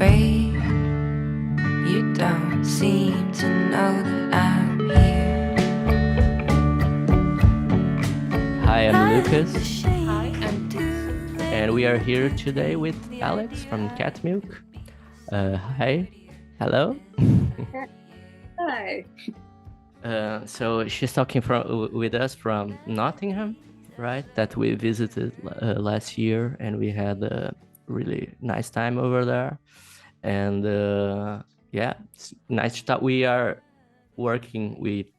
afraid. You don't seem to know that I'm here. Hi, I'm Lucas, Hi, I'm and we are here today with Alex from Catmilk. Hi, hello. Hi. So she's talking with us from Nottingham, right? That we visited last year, and we had a really nice time over there. And yeah, it's nice that we are working. We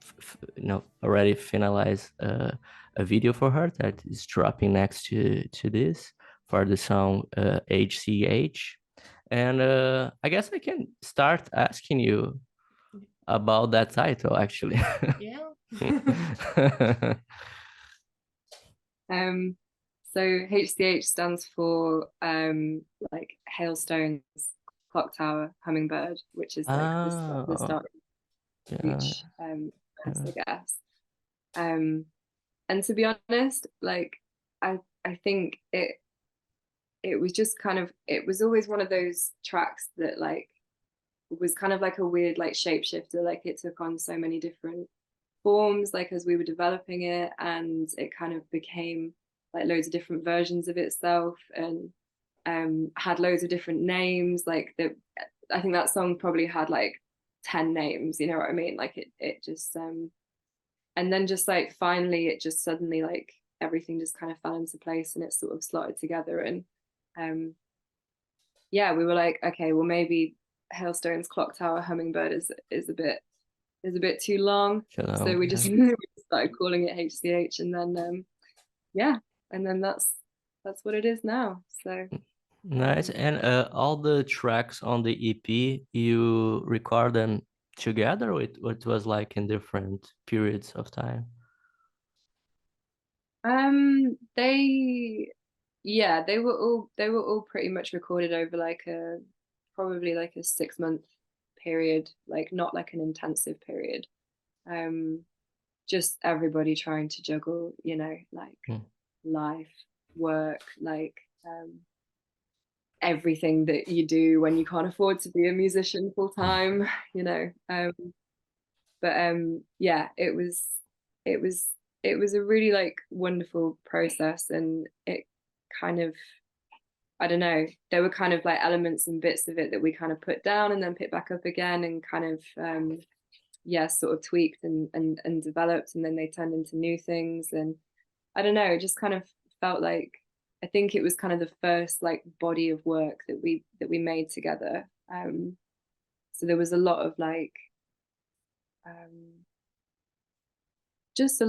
already finalized a video for her that is dropping next to this for the song HCH. And I guess I can start asking you about that title, actually. Yeah. So HCH stands for like hailstones, clock tower, hummingbird, which is like the Oh, start of yeah, each verse, yeah. I guess. And to be honest, like I think it was just kind of, it was always one of those tracks that like was kind of like a weird like shapeshifter. Like it took on so many different forms like as we were developing it, and it kind of became like loads of different versions of itself, and had loads of different names. Like I think that song probably had like 10 names, you know what I mean? Like it just and then just like finally it just suddenly like everything just kind of fell into place and it sort of slotted together. And um yeah, we were like, okay, well maybe hailstones, clock tower, hummingbird is a bit too long. So we just we started calling it HCH, and then yeah, and then that's what it is now. So Nice. And all the tracks on the EP, you record them together, or it was like in different periods of time? they yeah, they were all pretty much recorded over like a probably like a 6 month period, like not like an intensive period. Um just everybody trying to juggle, you know, like Hmm. life, work, like everything that you do when you can't afford to be a musician full time, you know. But yeah, it was it was a really like wonderful process, and it kind of, I don't know, there were kind of like elements and bits of it that we kind of put down and then picked back up again, and kind of yeah, sort of tweaked and developed, and then they turned into new things. And I don't know, it just kind of felt like, I think it was kind of the first like body of work that we made together. So there was a lot of like um, just a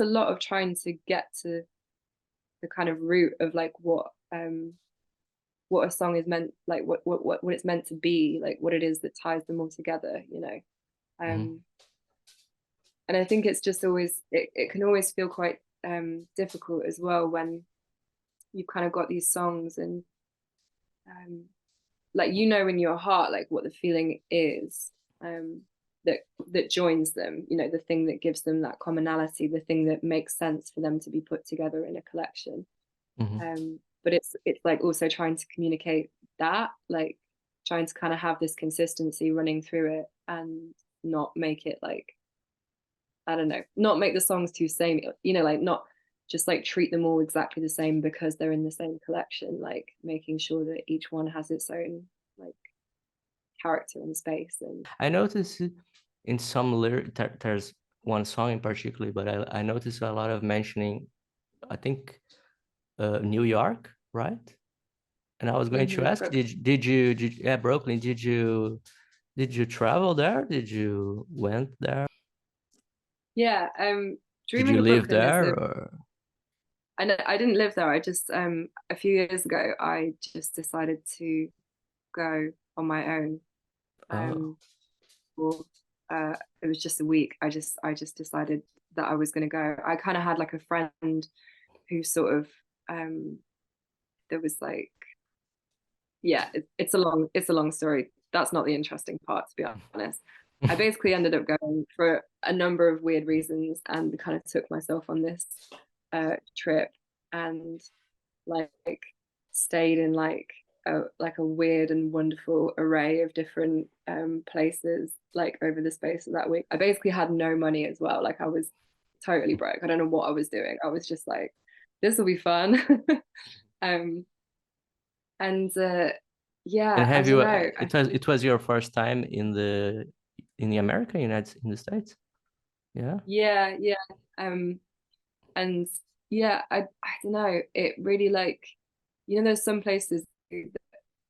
lot of trying to get to the kind of root of like what a song is meant, like what it's meant to be, like what it is that ties them all together, you know. Hmm. Um, and I think it's just always, it can always feel quite difficult as well when you've kind of got these songs, and um, like, you know, in your heart like what the feeling is, um, that joins them, you know, the thing that gives them that commonality, the thing that makes sense for them to be put together in a collection. Hmm. But it's like also trying to communicate that, like trying to kind of have this consistency running through it, and not make it like, I don't know, not make the songs too same, you know, like not just like treat them all exactly the same because they're in the same collection, like making sure that each one has its own like character and space. And I noticed in some lyric there's one song in particular, but I noticed a lot of mentioning, I think, New York, right? And I was going to ask, Brooklyn. yeah, Brooklyn, did you travel there? Did you went there? Yeah, Did Dreaming you of live Brooklyn is there a, or? I know I didn't live there. I just a few years ago I just decided to go on my own. Oh. Um for it was just a week. I just decided that I was going to go. I kind of had like a friend who sort of there was like, yeah, it's a long story. That's not the interesting part, to be honest. I basically ended up going for a number of weird reasons, and kind of took myself on this trip, and like stayed in like like a weird and wonderful array of different places like over the space of that week. I basically had no money as well. Like I was totally broke. I don't know what I was doing. I was just like, this will be fun. um and yeah, And I have don't you? know. It was your first time in the America, in the States? Yeah. Yeah. And yeah, I don't know. It really like, there's some places that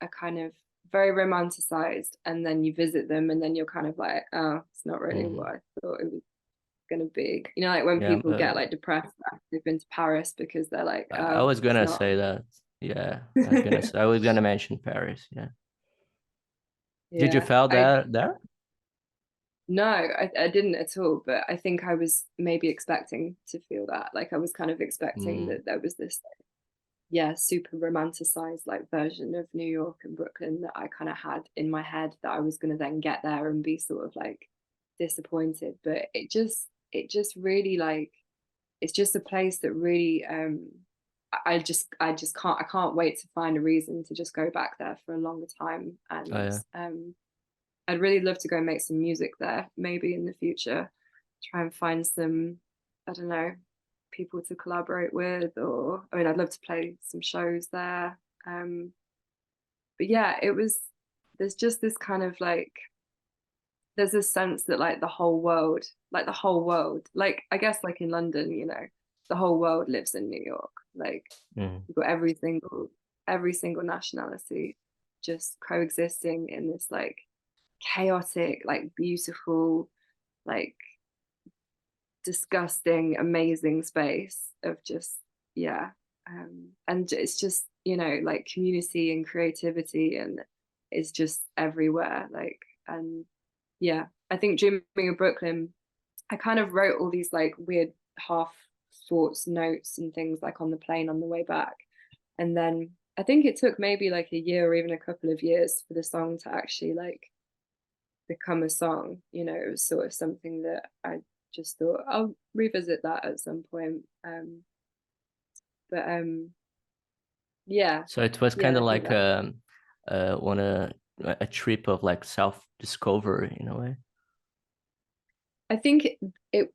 are kind of very romanticized, and then you visit them, and then you're kind of like, oh, it's not really Mhm. what I thought it was gonna be. Like when Yeah. people get like depressed after they've been to Paris because they're like, I oh, was it's gonna not. say that. Yeah. I was gonna mention Paris. Yeah. Did you Yeah, feel that there? no, I didn't at all. But I think I was maybe expecting to feel that. Like I was kind of expecting Mm. that there was this, yeah, super romanticized like version of New York and Brooklyn that I kind of had in my head, that I was going to then get there and be sort of like disappointed. But it just really like, it's just a place that really I can't wait to find a reason to just go back there for a longer time. Oh And yeah. I'd really love to go and make some music there, maybe in the future. Try and find some, I don't know, people to collaborate with, or I mean, I'd love to play some shows there. But yeah, there's just this kind of like, there's this sense that like like I guess like in London, the whole world lives in New York. Like Mm. you've got every single nationality just coexisting in this like chaotic, like beautiful, like disgusting, amazing space of just, yeah. And it's just, like community and creativity, and it's just everywhere. Like, and yeah, I think dreaming of Brooklyn, I kind of wrote all these like weird half thoughts, notes and things like on the plane on the way back. And then I think it took maybe like a year or even a couple of years for the song to actually like become a song. It was sort of something that I just thought I'll revisit that at some point. But yeah, So it was kind yeah, of I think like that. on a trip of like self-discovery in a way. I think it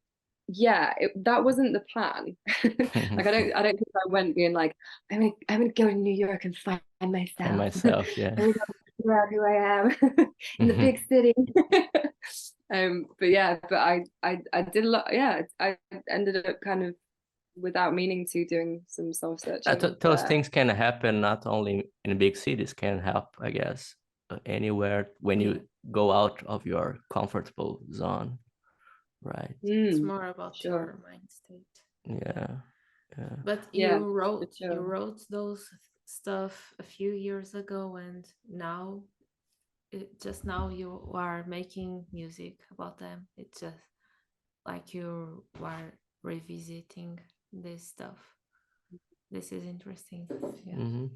yeah, that wasn't the plan. Like I don't think I went being like, I'm gonna go to New York and find For myself. myself, yeah. I'm gonna go figure out who I am in the big city. But yeah, but I did a lot. Yeah, I ended up kind of, without meaning to, doing some soul searching Those there. things can happen not only in big cities, can help, I guess, anywhere when you go out of your comfortable zone, right? It's Mm, more about sure. your mind state. Yeah, yeah. But Yeah, you for wrote sure. those stuff a few years ago, and now just now you are making music about them. It's just like you are revisiting this stuff. This is interesting. Yeah. Mm-hmm.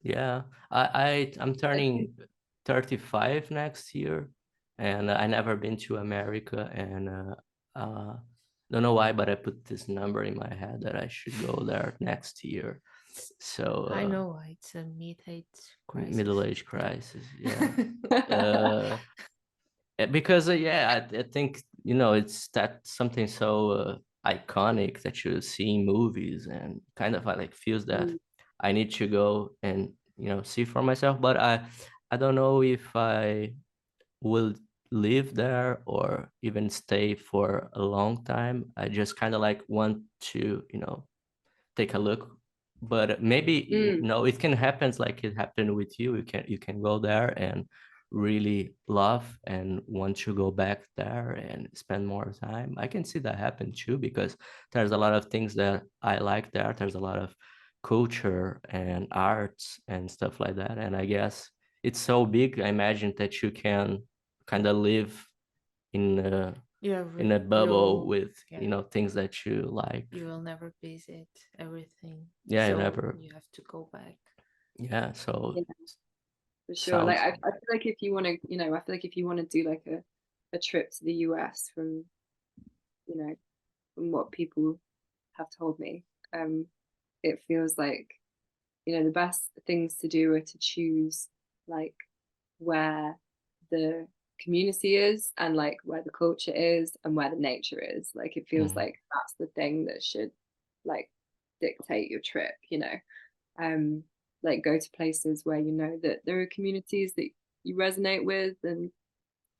Yeah, I'm turning 35 next year, and I never been to America, and don't know why, but I put this number in my head that I should go there next year. So I know why it's a mid-age crisis. middle-age crisis, yeah. uh, because yeah, I think it's that something so iconic that you see in movies, and kind of I like feels that Mm, I need to go and see for myself, but I don't know if I will live there or even stay for a long time. I just kind of like want to take a look, but maybe mm, it can happen like it happened with you. You can go there and really love and want to go back there and spend more time. I can see that happen too, because there's a lot of things that I like there. There's a lot of culture and arts and stuff like that, and I guess it's so big. I imagine that you can kind of live in in a bubble with things that you like. You will never visit everything, Yeah, you so never. you have to go back. Yeah, so yeah, for sure. Like sounds. I feel like if you want to, I feel like if you want to do like a trip to the US, from you know from what people have told me, it feels like you know, the best things to do are to choose like where the community is and like where the culture is and where the nature is. Like it feels like that's the thing that should like dictate your trip, you know. Like go to places where you know that there are communities that you resonate with, and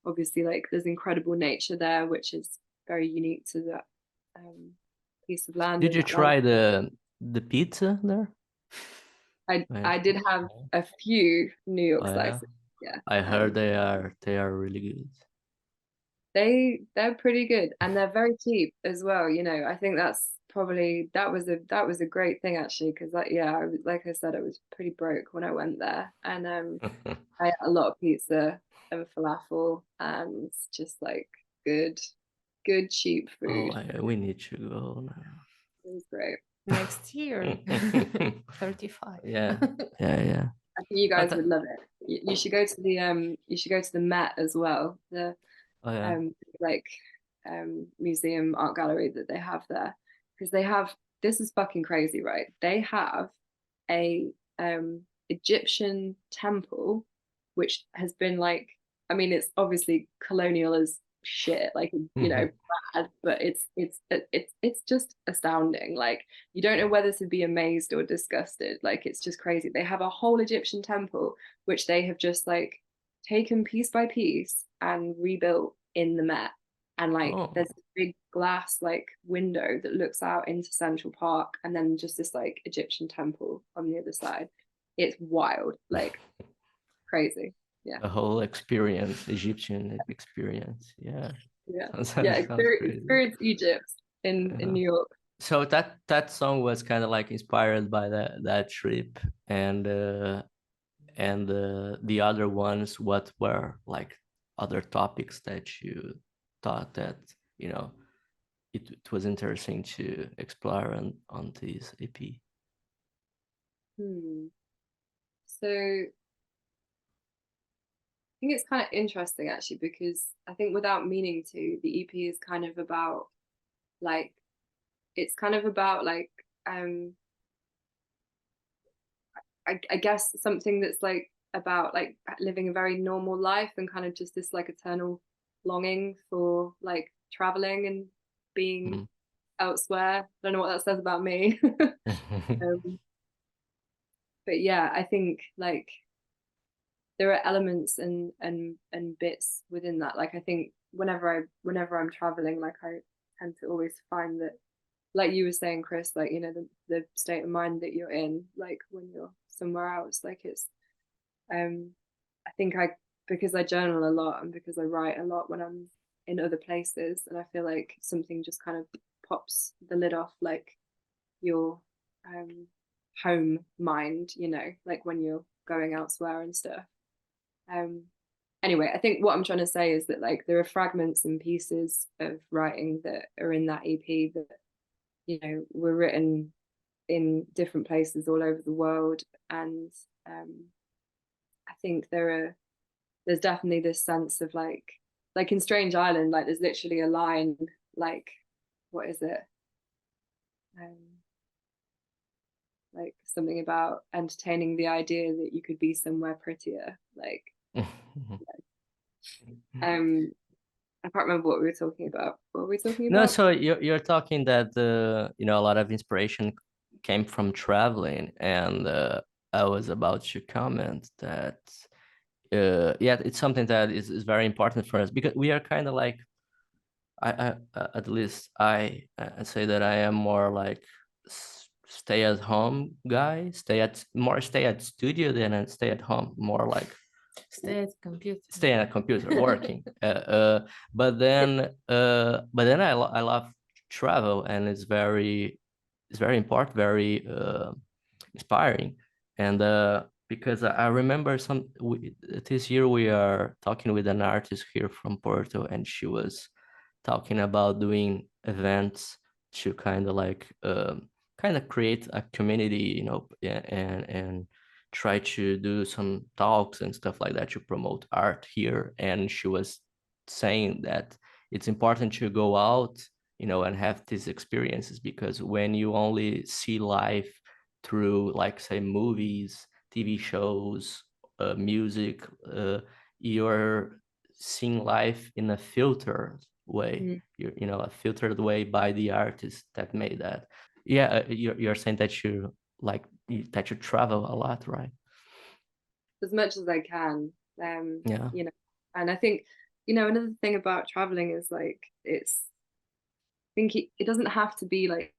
obviously like there's incredible nature there which is very unique to that piece of land. Did And you that land. try the pizza there? I did have a few New York Oh, yeah? slices. Yeah. I heard they are really good. They're pretty good and they're very cheap as well, you know. I think that's probably that was a great thing actually, because like yeah, like I said, I was pretty broke when I went there, and I ate a lot of pizza and falafel and just like good cheap Oh, food. we need to go now. It was great. Next year. 35. Yeah. I think you guys But would love it. You should go to the Met as well. The oh yeah. like museum art gallery that they have there, because they have, this is fucking crazy, right? They have a Egyptian temple which has been like, I mean it's obviously colonial as shit, like you know, bad, but it's just astounding. Like you don't know whether to be amazed or disgusted. Like it's just crazy. They have a whole Egyptian temple which they have just like taken piece by piece and rebuilt in the Met. And like Oh. there's a big glass like window that looks out into Central Park, and then just this like Egyptian temple on the other side. It's wild, like crazy. Yeah. The whole experience, Egyptian experience. Yeah. Yeah. Sounds crazy. Experience Egypt in New York. So that song was kind of like inspired by that trip, and the other ones, what were like other topics that you thought that, you know, it was interesting to explore on this EP? So I think it's kind of interesting actually, because I think without meaning to, the EP is kind of about like, it's kind of about like I guess something that's like about like living a very normal life and kind of just this like eternal longing for like traveling and being elsewhere. I don't know what that says about me. But yeah, I think like there are elements and bits within that. Like I think whenever I'm traveling, like I tend to always find that, like you were saying, Chris, like you know the state of mind that you're in, like when you're somewhere else, like it's I think because I journal a lot and because I write a lot when I'm in other places, and I feel like something just kind of pops the lid off like your home mind, you know, like when you're going elsewhere and stuff. Anyway, I think what I'm trying to say is that like there are fragments and pieces of writing that are in that EP that, you know, were written in different places all over the world. And I think there's definitely this sense of like in Strange Island, like there's literally a line like, what is it? Like something about entertaining the idea that you could be somewhere prettier. Like I can't remember what we were talking about. What were we talking about? No, so you're talking that you know, a lot of inspiration came from traveling, and I was about to comment that yeah, it's something that is very important for us, because we are kind of like, I at least I say that I am more like stay at home guy, stay at studio than a stay at home, more like Stay at the computer. stay at a computer working. But then I love travel, and it's very important, very inspiring. And because I remember this year we are talking with an artist here from Porto, and she was talking about doing events to kind of like kind of create a community, you know, and try to do some talks and stuff like that to promote art here. And she was saying that it's important to go out, you know, and have these experiences, because when you only see life through, like, say, movies, TV shows, music, you're seeing life in a filtered way. You know, a filtered way by the artist that made that. Yeah, you're saying that that you travel a lot, right? As much as I can. Yeah. You know, and I think, another thing about traveling is like I think it doesn't have to be like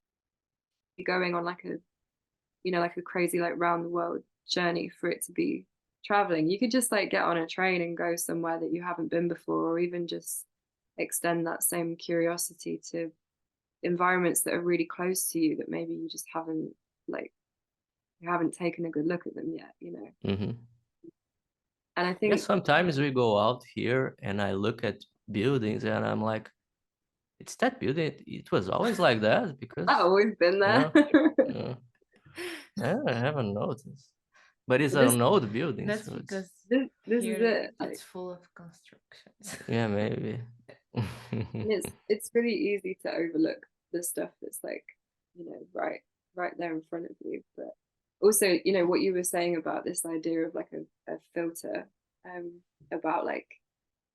going on like a crazy like round the world journey for it to be traveling. You could just like get on a train and go somewhere that you haven't been before, or even just extend that same curiosity to environments that are really close to you that maybe you just haven't taken a good look at them yet, Mm-hmm. And I Yeah, think sometimes we go out here and I look at buildings and I'm like, it's that building. It was always like that, because I've always been there. yeah, I haven't noticed. But it's But an old building, That's so because this is here it. Like, it's full of constructions. yeah, maybe. and it's really easy to overlook the stuff that's like, right there in front of you. But also, what you were saying about this idea of like a filter, about like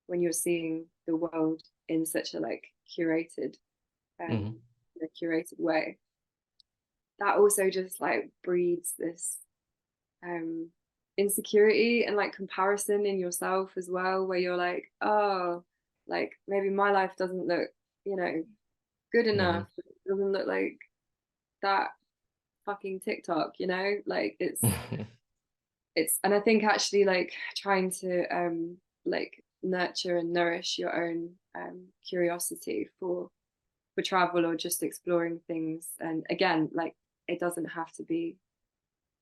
when you're seeing the world in such a like curated, Mhm. in a curated way, that also just like breeds this insecurity and like comparison in yourself as well, where you're like, oh, like maybe my life doesn't look, good enough. It doesn't look like that fucking TikTok, like and I think actually like trying to like nurture and nourish your own curiosity for travel or just exploring things. And again, like it doesn't have to be,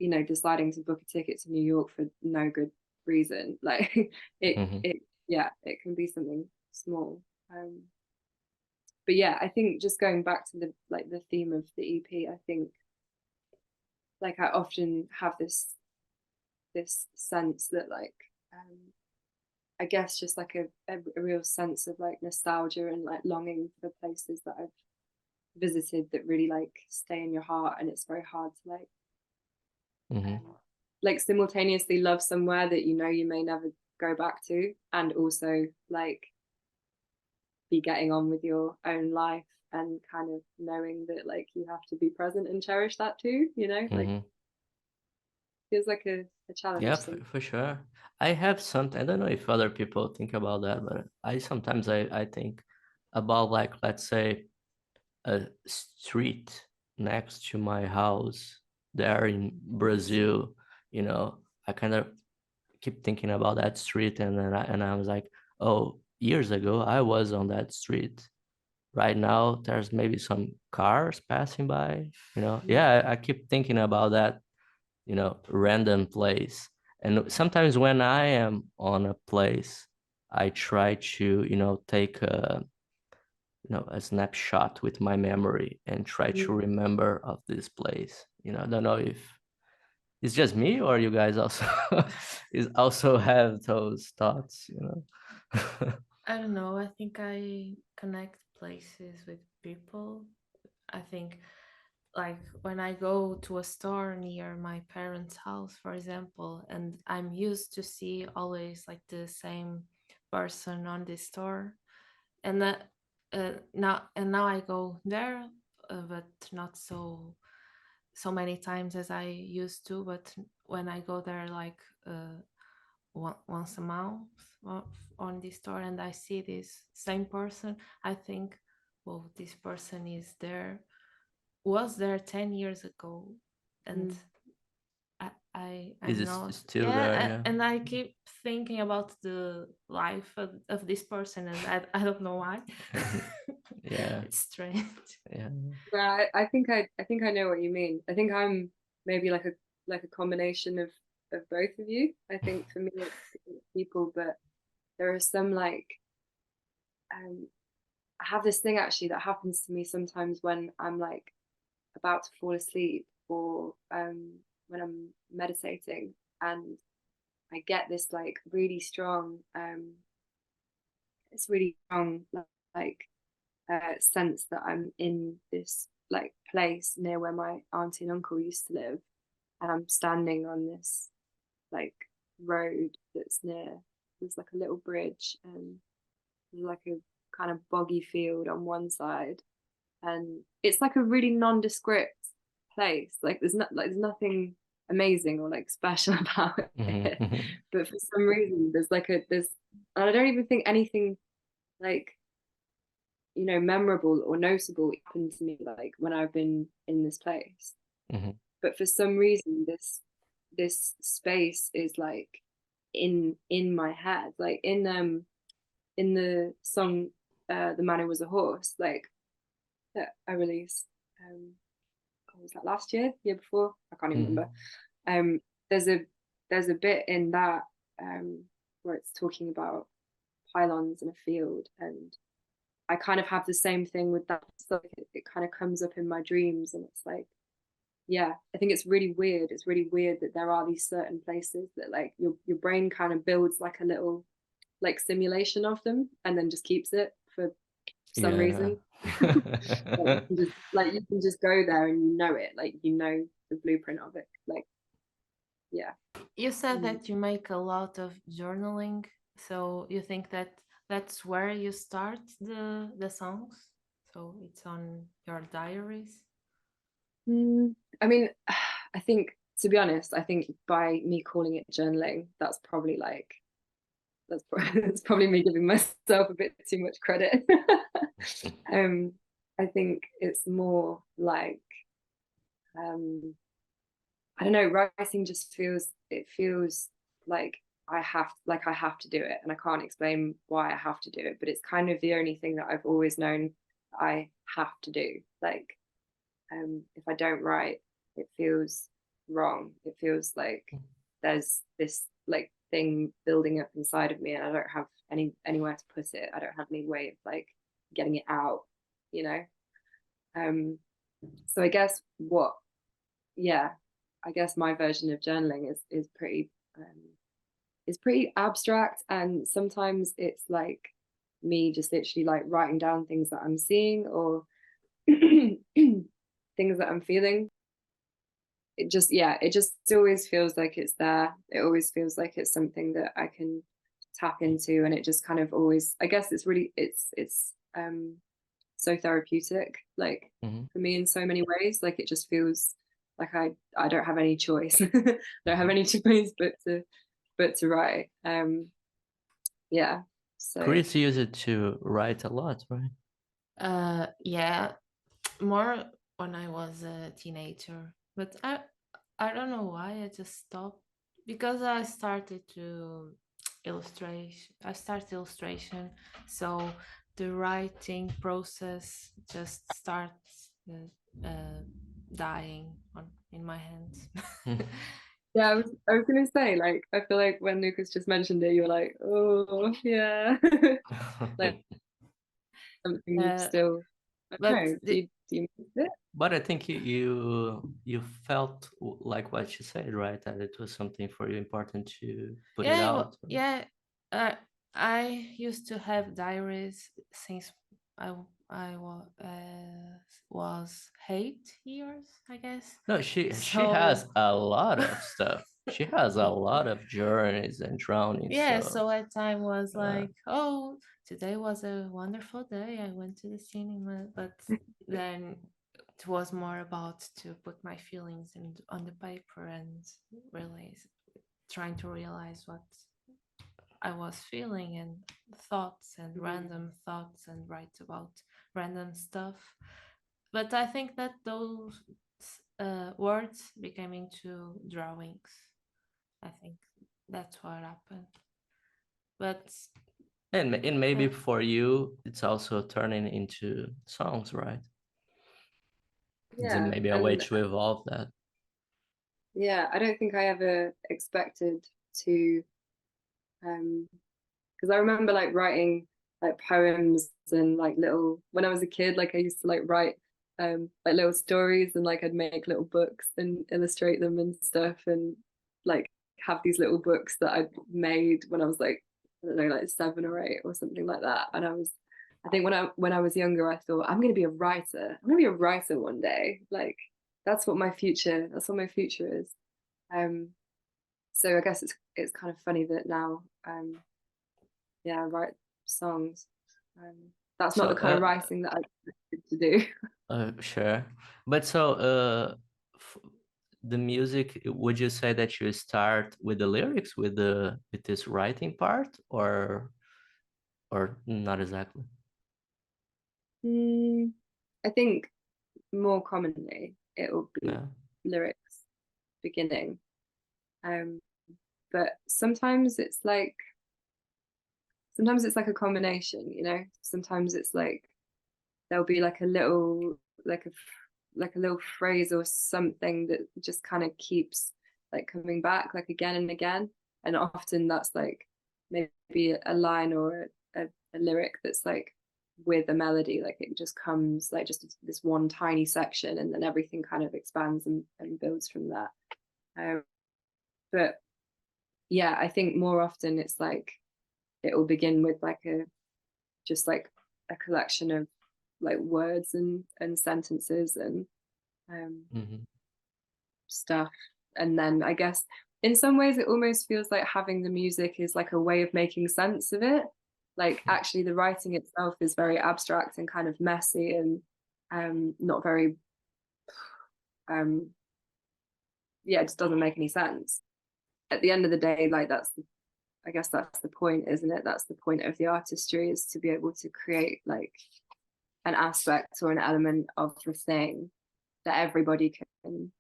deciding to book a ticket to New York for no good reason. Like Mhm. it can be something small. But yeah, I think just going back to the theme of the EP, I think like I often have this sense that like I guess just like a real sense of like nostalgia and like longing for places that I've visited that really like stay in your heart, and it's very hard to like simultaneously love somewhere that you may never go back to, and also like be getting on with your own life and kind of knowing that like you have to be present and cherish that too, like feels like a challenge. Yeah, for sure. I have something. I don't know if other people think about that, but I sometimes I think about, like, let's say, a street next to my house there in Brazil. I kind of keep thinking about that street, and then I was like, oh, years ago I was on that street. Right now there's maybe some cars passing by. Yeah, I keep thinking about that, random place. And sometimes when I am on a place, I try to, take a snapshot with my memory and try to remember of this place. I don't know if it's just me, or you guys also is also have those thoughts. I don't know. I think I connect places with people. I think like when I go to a store near my parents' house, for example, and I'm used to see always like the same person on the store, and that now I go there, but not so many times as I used to. But when I go there, like once a month on the store, and I see this same person, I think, well, this person was there 10 years ago, and I Is know, it still yeah, there? Yeah. and I keep thinking about the life of this person, and I don't know why. Yeah. It's strange. Yeah. Yeah, I think I know what you mean. I think I'm maybe like a combination of both of you. I think for me it's people, but there are some like I have this thing actually that happens to me sometimes when I'm like about to fall asleep, or when I'm meditating, and I get this like really strong like sense that I'm in this like place near where my auntie and uncle used to live. and I'm standing on this like road that's near, there's like a little bridge, and there's like a kind of boggy field on one side, and it's like a really nondescript place. Like there's nothing amazing or like special about it. Mhm. But for some reason there's and I don't even think anything like, you know, memorable or noticeable happened to me like when I've been in this place. Mhm. But for some reason this space is like in my head, like in the song The Man Who Was a Horse, like that I released, was that last year before, I can't even remember. um there's a bit in that where it's talking about pylons in a field, and I kind of have the same thing with that. So it kind of comes up in my dreams, and it's like, yeah, I think it's really weird. It's really weird that there are these certain places that like your brain kind of builds like a little like simulation of them, and then just keeps it for some Yeah. reason. Like you can just go there and you know it, like you know the blueprint of it. Like, yeah. You said that you make a lot of journaling, so you think that that's where you start the songs? So it's on your diaries? I mean, I think, to be honest, I think by me calling it journaling, that's probably like that's probably me giving myself a bit too much credit. I think it's more like, I don't know, writing just feels like I have to do it, and I can't explain why I have to do it, but it's kind of the only thing that I've always known I have to do. Like, if I don't write, it feels wrong. It feels like there's this like thing building up inside of me, and I don't have anywhere to put it. I don't have any way of like getting it out, you know. So I guess I guess my version of journaling is pretty abstract, and sometimes it's like me just literally like writing down things that I'm seeing, or things that I'm feeling. It just always feels like it's there. It always feels like it's something that I can tap into, and it just kind of always, I guess it's so therapeutic, like for me in so many ways. Like it just feels like I don't have any choice. Don't have any choice but to write. Yeah. So Chris used it to write a lot, right? Yeah, more when I was a teenager, but I don't know why I just stopped, because I started to I started illustration, so the writing process just starts dying in my hands. yeah, I was gonna say, like, I feel like when Lucas just mentioned it, you were like, oh yeah. Like something you still, I don't But know, do you miss it? But I think you felt like what you said, right? That it was something for you important to put it out. yeah, I used to have diaries since I was 8 years, I guess. No, she So has a lot of stuff. She has a lot of journeys and drownings. yeah, So so at time was like, oh, today was a wonderful day. I went to the cinema, but then it was more about to put my feelings on the paper and realize, trying to realize what I was feeling, and thoughts and random thoughts, and write about random stuff. But I think that those words became into drawings. I think that's what happened. But and maybe for you, it's also turning into songs, right? It's Yeah, maybe a way and to evolve that. yeah, I don't think I ever expected to, because I remember like writing like poems and like little, when I was a kid, like I used to like write like little stories, and like I'd make little books and illustrate them and stuff, and like have these little books that I'd made when I was like, I don't know, like 7 or 8 or something like that. And I think when I was younger, I thought I'm gonna be a writer. I'm gonna be a writer one day. Like that's what my future is. So I guess it's kind of funny that now I write songs. That's not So, the kind of writing that I expected to do. sure. But so, the music, would you say that you start with the lyrics, with this writing part, or not exactly? I think more commonly it will be Yeah. lyrics beginning. But sometimes it's like a combination, you know. Sometimes it's like there'll be like a little like a little phrase or something that just kind of keeps like coming back like again and again, and often that's like maybe a line or a lyric that's like with a melody, like it just comes like just this one tiny section, and then everything kind of expands and builds from that. But yeah, I think more often it's like it will begin with like just like a collection of like words and sentences and stuff, and then I guess in some ways it almost feels like having the music is like a way of making sense of it. Like actually the writing itself is very abstract and kind of messy and not very it just doesn't make any sense. At the end of the day, like I guess that's the point, isn't it? That's the point of the artistry, is to be able to create like an aspect or an element of the thing that everybody can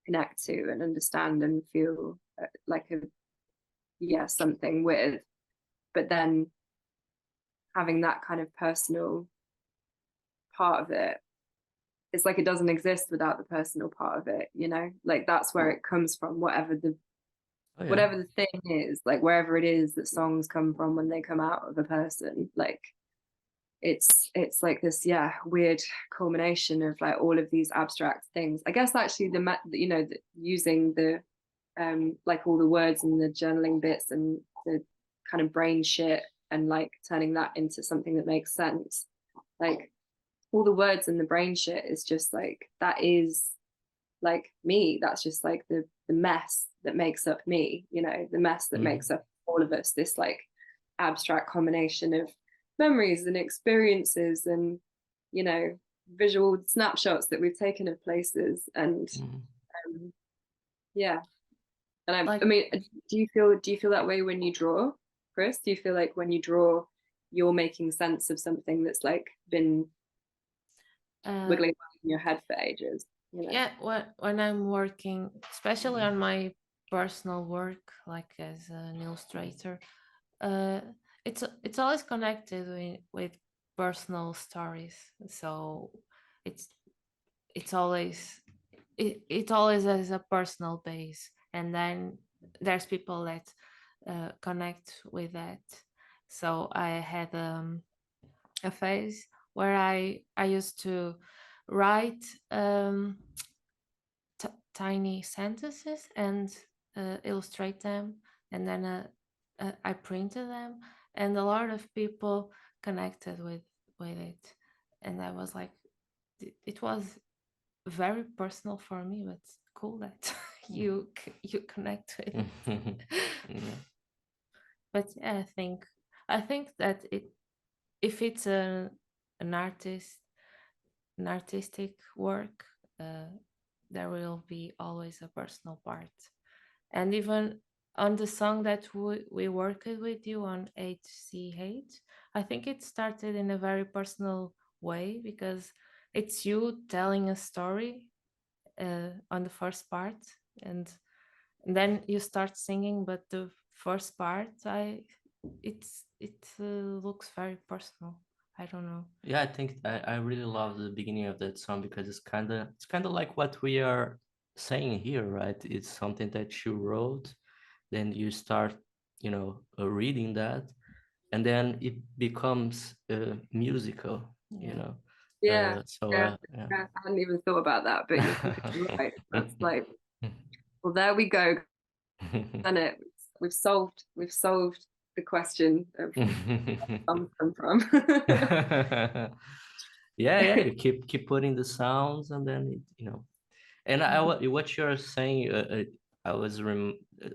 connect to and understand and feel like something with. But then having that kind of personal part of it, it's like it doesn't exist without the personal part of it, you know. Like that's where it comes from, whatever the thing is, like wherever it is that songs come from when they come out of a person, like it's like this weird culmination of like all of these abstract things. I guess actually using the like all the words and the journaling bits and the kind of brain shit and like turning that into something that makes sense, like all the words and the brain shit is just like, that is like me. That's just like the mess that makes up me, you know, the mess that makes up all of us, this like abstract combination of memories and experiences and, you know, visual snapshots that we've taken of places. And and I mean, do you feel that way when you draw, Chris? Do you feel like when you draw you're making sense of something that's like been wiggling around in your head for ages, you know? Yeah, when I'm working, especially on my personal work, like as an illustrator, it's always connected with personal stories. So it's always it always has a personal base, and then there's people that connect with that. So I had a phase where I used to write tiny sentences and illustrate them, and then I printed them, and a lot of people connected with it, and I was like, it was very personal for me, but cool that you connect with it. But yeah, I think that if it's an artistic work, there will be always a personal part. And even on the song that we worked with you on HCH, I think it started in a very personal way, because it's you telling a story on the first part, and then you start singing, but the first part it looks very personal. I don't know. Yeah, I think I really love the beginning of that song, because it's kind of like what we are saying here, right? It's something that you wrote, then you start, reading that, and then it becomes musical, you know. Yeah, Yeah. I hadn't even thought about that, but you're completely right. That's like, well, there we go. And we've solved the question of where songs come from. Yeah, you keep putting the sounds, and then and what you're saying,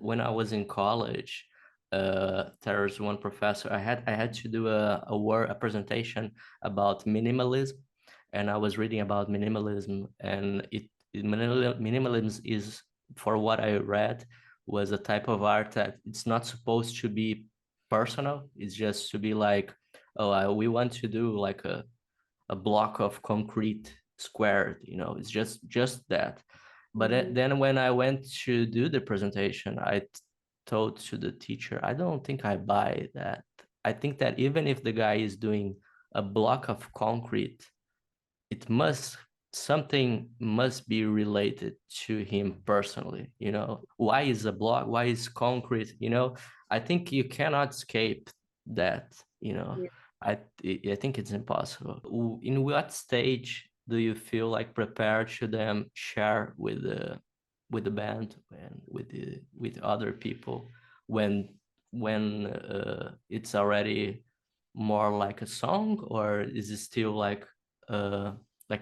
when I was in college, there was one professor. I had to do a presentation about minimalism, and I was reading about minimalism, and minimalism is, for what I read, was a type of art that it's not supposed to be personal. It's just to be like, oh, we want to do like a block of concrete squared, it's just that. But then when I went to do the presentation, I told to the teacher, I don't think I buy that. I think that even if the guy is doing a block of concrete, something must be related to him personally. Why is a block, why is concrete? I think you cannot escape that. Yeah. I think it's impossible. In what stage do you feel like prepared to them share with the band and with other people, when it's already more like a song, or is it still like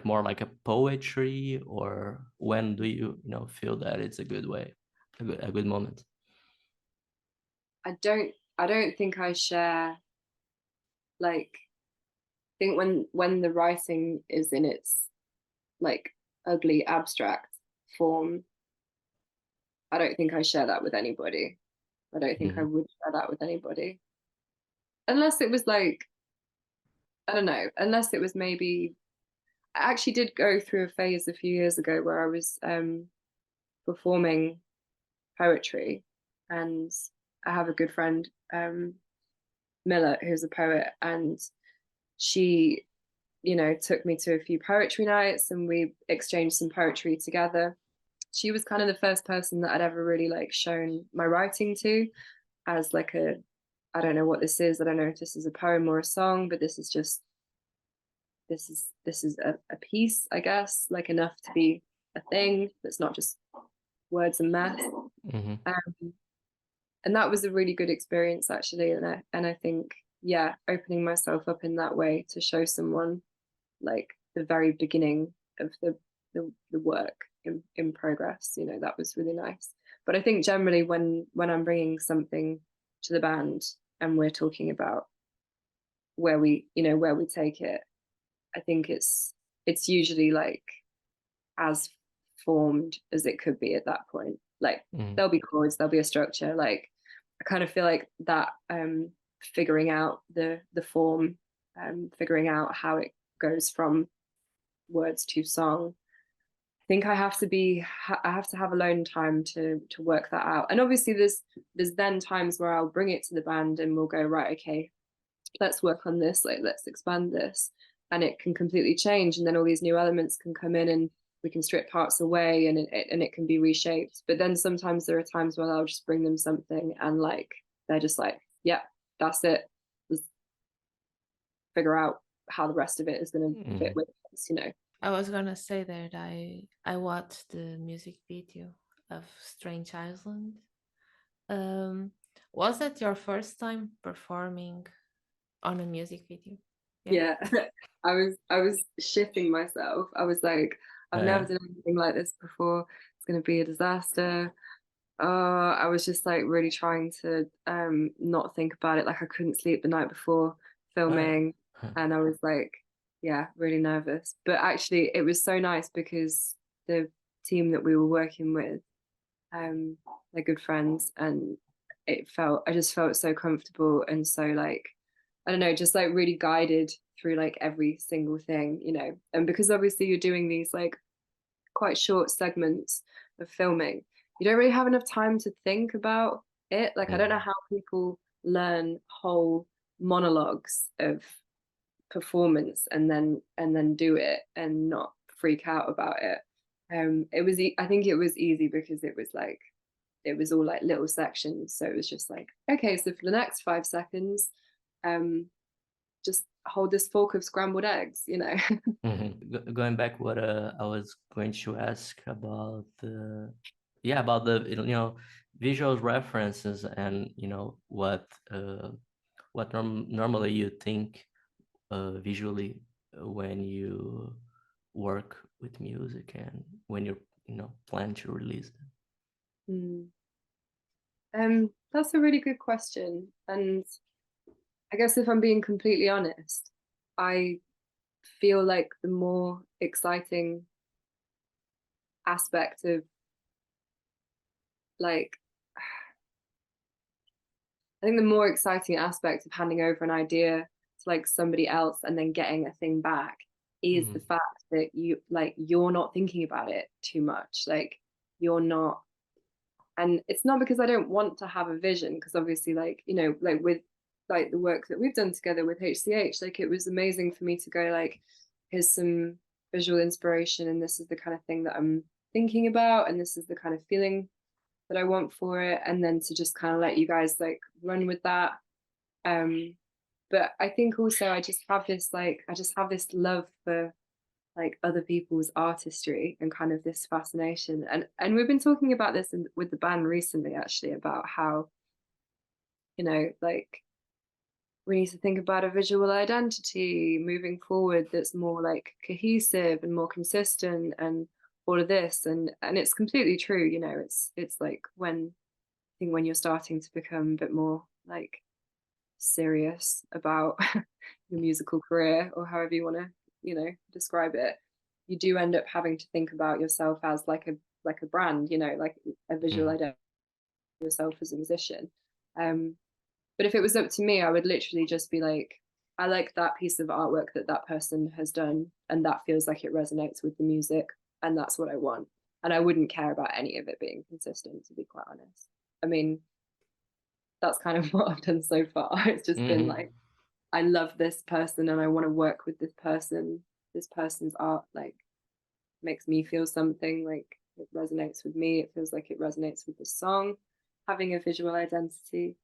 more like a poetry, or when do you feel that it's a good way, a good moment? I don't think I share, like, I think when the writing is in its like ugly abstract form, I don't think I share that with anybody. I don't think I would share that with anybody. Unless it was like, I don't know, unless it was maybe, I actually did go through a phase a few years ago where I was performing poetry, and I have a good friend, Miller, who's a poet, and she, took me to a few poetry nights and we exchanged some poetry together. She was kind of the first person that I'd ever really like shown my writing to, as like I don't know what this is. I don't know if this is a poem or a song, but this is a piece, I guess, like enough to be a thing that's not just words and math. And that was a really good experience, actually. And I think, yeah, opening myself up in that way to show someone like the very beginning of the work in progress, that was really nice. But I think generally when I'm bringing something to the band and we're talking about where we take it, I think it's usually like as formed as it could be at that point. Like there'll be chords, there'll be a structure. Like I kind of feel like that figuring out the form, figuring out how it goes from words to song. I think I have to have alone time to work that out. And obviously there's then times where I'll bring it to the band and we'll go, right, okay, let's work on this, like let's expand this, and it can completely change, and then all these new elements can come in and we can strip parts away and it can be reshaped. But then sometimes there are times where I'll just bring them something and like they're just like, yeah, that's it. Let's figure out how the rest of it is going to fit with us, I was gonna say that I watched the music video of Strange Island. Was that your first time performing on a music video? Yeah. I was shitting myself. I was like, I've never done anything like this before. It's going to be a disaster. I was just like really trying to not think about it. Like I couldn't sleep the night before filming, and I was like, yeah, really nervous. But actually, it was so nice because the team that we were working with, they're good friends, and I just felt so comfortable and so like, I don't know, just like really guided through like every single thing, and because obviously you're doing these like quite short segments of filming, you don't really have enough time to think about it. Like I don't know how people learn whole monologues of performance and then do it and not freak out about it. I think it was easy because it was all like little sections, so it was just like, okay, so for the next 5 seconds just hold this fork of scrambled eggs. Going back, what I was going to ask about the visual references, and what normally you think visually when you work with music and when you plan to release them. Mm. That's a really good question. And I guess if I'm being completely honest, I feel like the more exciting aspect of like I think the more exciting aspect of handing over an idea to like somebody else and then getting a thing back is the fact that you're not thinking about it too much. Like you're not, and it's not because I don't want to have a vision, because obviously like, you know, like with like the work that we've done together with HCH, like it was amazing for me to go like, here's some visual inspiration and this is the kind of thing that I'm thinking about and this is the kind of feeling that I want for it, and then to just kind of let you guys like run with that. But I think also I just have this love for like other people's artistry and kind of this fascination, and we've been talking about this with the band recently actually, about how, you know, like we need to think about a visual identity moving forward that's more like cohesive and more consistent and all of this, and it's completely true, you know. It's like when I think when you're starting to become a bit more like serious about your musical career, or however you want to, you know, describe it, you do end up having to think about yourself as like a brand, you know, like a visual identity of yourself as a musician. But if it was up to me, I would literally just be like, I like that piece of artwork that that person has done, and that feels like it resonates with the music, and that's what I want. And I wouldn't care about any of it being consistent, to be quite honest. I mean, that's kind of what I've done so far. It's just been like, I love this person and I want to work with this person. This person's art like makes me feel something, like it resonates with me. It feels like it resonates with the song. Having a visual identity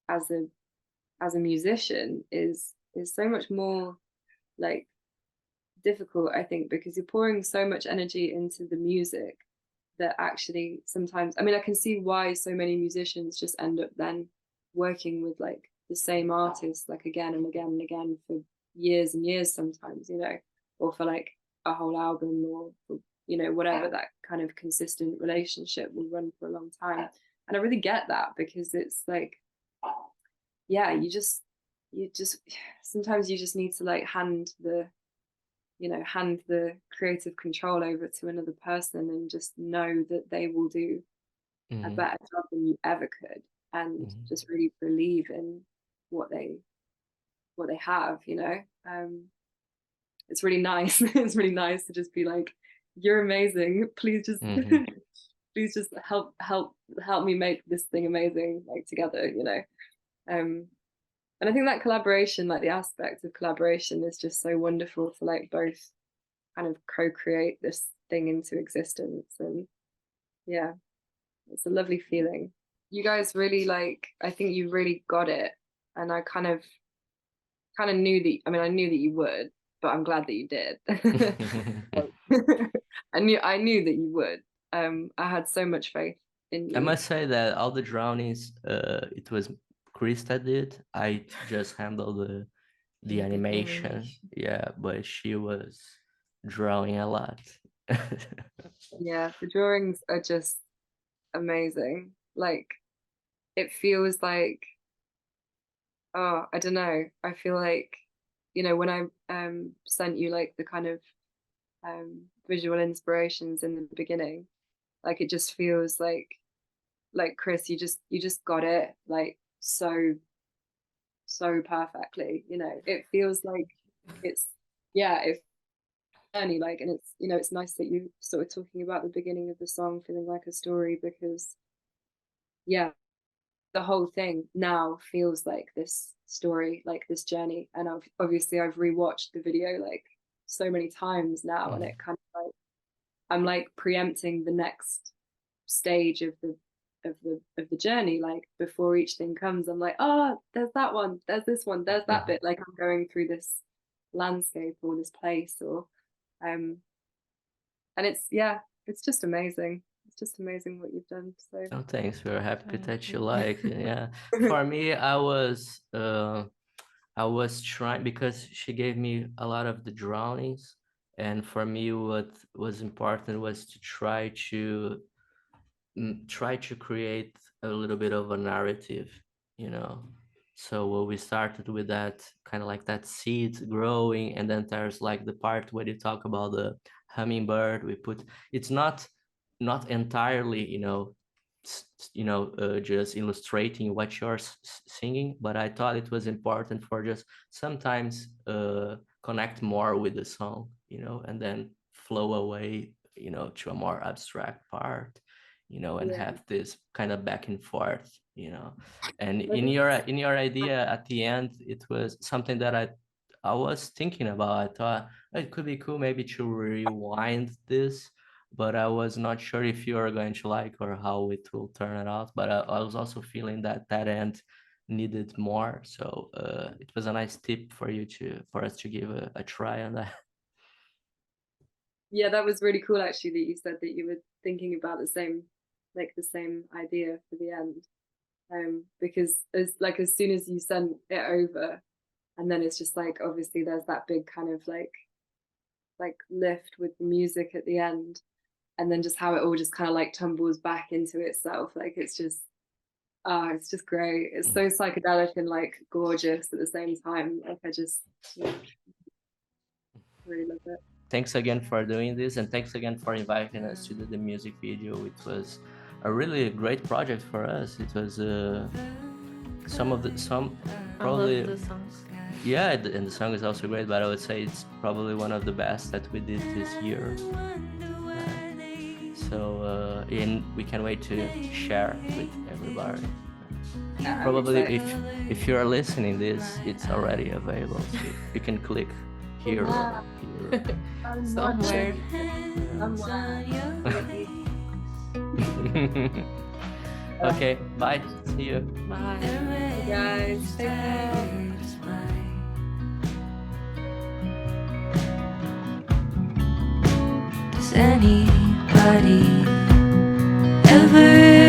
as a musician is so much more like difficult, I think, because you're pouring so much energy into the music that actually sometimes, I mean, I can see why so many musicians just end up then working with like the same artist like again and again and again for years and years sometimes, you know, or for like a whole album, or for, you know, whatever, that kind of consistent relationship will run for a long time. And I really get that, because it's like, yeah, you just sometimes you just need to like hand the creative control over to another person and just know that they will do a better job than you ever could, and just really believe in what they have, you know. It's really nice. It's really nice to just be like, you're amazing, please just please just help me make this thing amazing, like together, you know. And I think that collaboration, like the aspect of collaboration, is just so wonderful to like both kind of co-create this thing into existence. And yeah, it's a lovely feeling. You guys really like, I think you really got it. And I kind of knew that, I mean, I knew that you would, but I'm glad that you did. I knew that you would. I had so much faith in you. I must say that all the drownings, it was Chris that did. I just handled the animation. Yeah, but she was drawing a lot. Yeah, the drawings are just amazing. Like, it feels like, oh, I don't know. I feel like, you know, when I sent you like the kind of visual inspirations in the beginning, like it just feels like Chris, you just got it like so perfectly. You know, it feels like it's, yeah, it's journey, like, and it's, you know, it's nice that you sort of talking about the beginning of the song feeling like a story, because yeah, the whole thing now feels like this story, like this journey. And I've rewatched the video like so many times now, and it kind of like, I'm like preempting the next stage of the journey, like before each thing comes. I'm like, oh, there's that one, there's this one, there's that bit, like I'm going through this landscape or this place, or and it's, yeah, it's just amazing. It's just amazing what you've done. So Oh, thanks. We're happy that you like it. Yeah. For me, I was trying, because she gave me a lot of the drawings, and for me what was important was to try to try to create a little bit of a narrative, you know. So we started with that kind of like that seed growing, and then there's like the part where you talk about the hummingbird. We put it's not entirely, you know, just illustrating what you're singing, but I thought it was important for just sometimes connect more with the song, you know, and then flow away, you know, to a more abstract part, you know, and Yeah. have this kind of back and forth, you know. And I in think your idea at the end, it was something that I was thinking about. I thought it could be cool maybe to rewind this, but I was not sure if you are going to like or how it will turn it out. But I was also feeling that that end needed more. So it was a nice tip for you for us to give a try on that. yeah, that was really cool actually that you said that you were thinking about the same idea for the end. Because as soon as you sent it over, and then it's just like obviously there's that big kind of like lift with the music at the end, and then just how it all just kind of like tumbles back into itself. Like it's just great. It's so psychedelic and like gorgeous at the same time. Like I just really love it. Thanks again for doing this, and thanks again for inviting us to do the music video. It was a really great project for us. It was probably I love the songs. yeah, and the song is also great, but I would say it's probably one of the best that we did this year. So and we can wait to share with everybody. Yeah, Probably I'm excited. if you are listening this, it's already available. So you can click here or here. Somewhere. Okay, bye. See you. Bye. Guys, take care. Does anybody ever